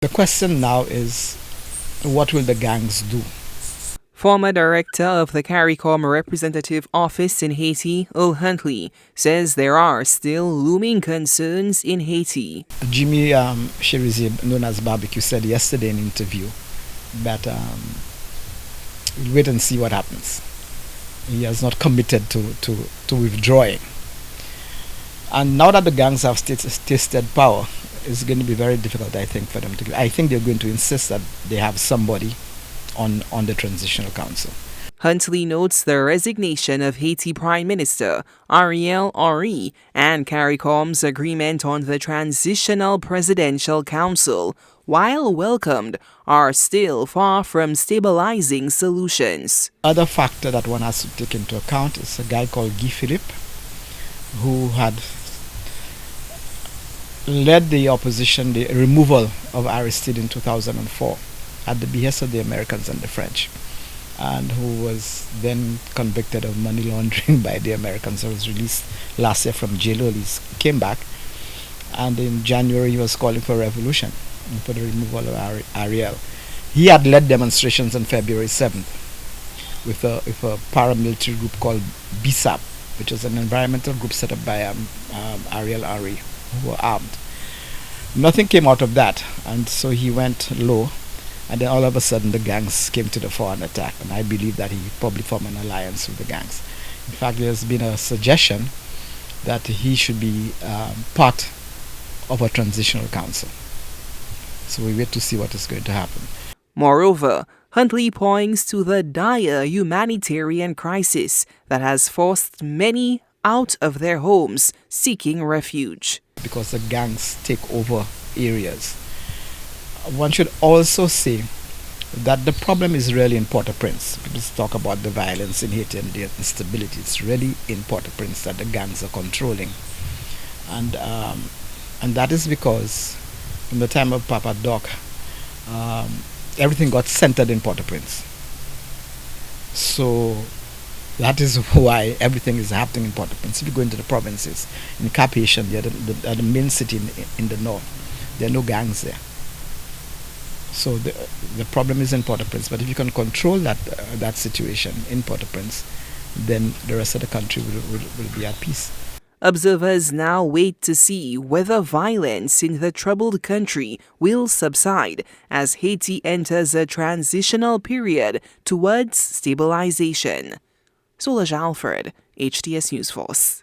The question now is, what will the gangs do? Former director of the CARICOM representative office in Haiti, Ariel Henry, says there are still looming concerns in Haiti. Jimmy Cherizier, known as Barbecue, said yesterday in an interview that we'll wait and see what happens. He has not committed to withdrawing. And now that the gangs have tasted power, it's going to be very difficult, I think, for them to. I think they're going to insist that they have somebody on the transitional council. Huntley notes the resignation of Haiti Prime Minister Ariel Henry and CARICOM's agreement on the Transitional Presidential Council, while welcomed, are still far from stabilizing solutions. Other factor that one has to take into account is a guy called Guy Philippe, who had led the opposition, the removal of Aristide in 2004 at the behest of the Americans and the French, and who was then convicted of money laundering by the Americans. He was released last year from jail early. He came back, and in January he was calling for revolution and for the removal of Ariel. He had led demonstrations on February 7th with a paramilitary group called BSAP, which was an environmental group set up by Ariel Henry, who were armed. Nothing came out of that, and so he went low, and then all of a sudden the gangs came to the fore and attacked, and I believe that he probably formed an alliance with the gangs. In fact, there's been a suggestion that he should be part of a transitional council. So we wait to see what is going to happen. Moreover, Huntley points to the dire humanitarian crisis that has forced many out of their homes seeking refuge. Because the gangs take over areas. One should also say that the problem is really in Port-au-Prince. People talk about the violence in Haiti and the instability. It's really in Port-au-Prince that the gangs are controlling. And that is because in the time of Papa Doc, everything got centered in Port-au-Prince. So that is why everything is happening in Port-au-Prince. If you go into the provinces, in Cap-Haïtien, the main city in the north, there are no gangs there. So the problem is in Port-au-Prince. But if you can control that situation in Port-au-Prince, then the rest of the country will be at peace. Observers now wait to see whether violence in the troubled country will subside as Haiti enters a transitional period towards stabilization. Solange Alfred, HTS News Force.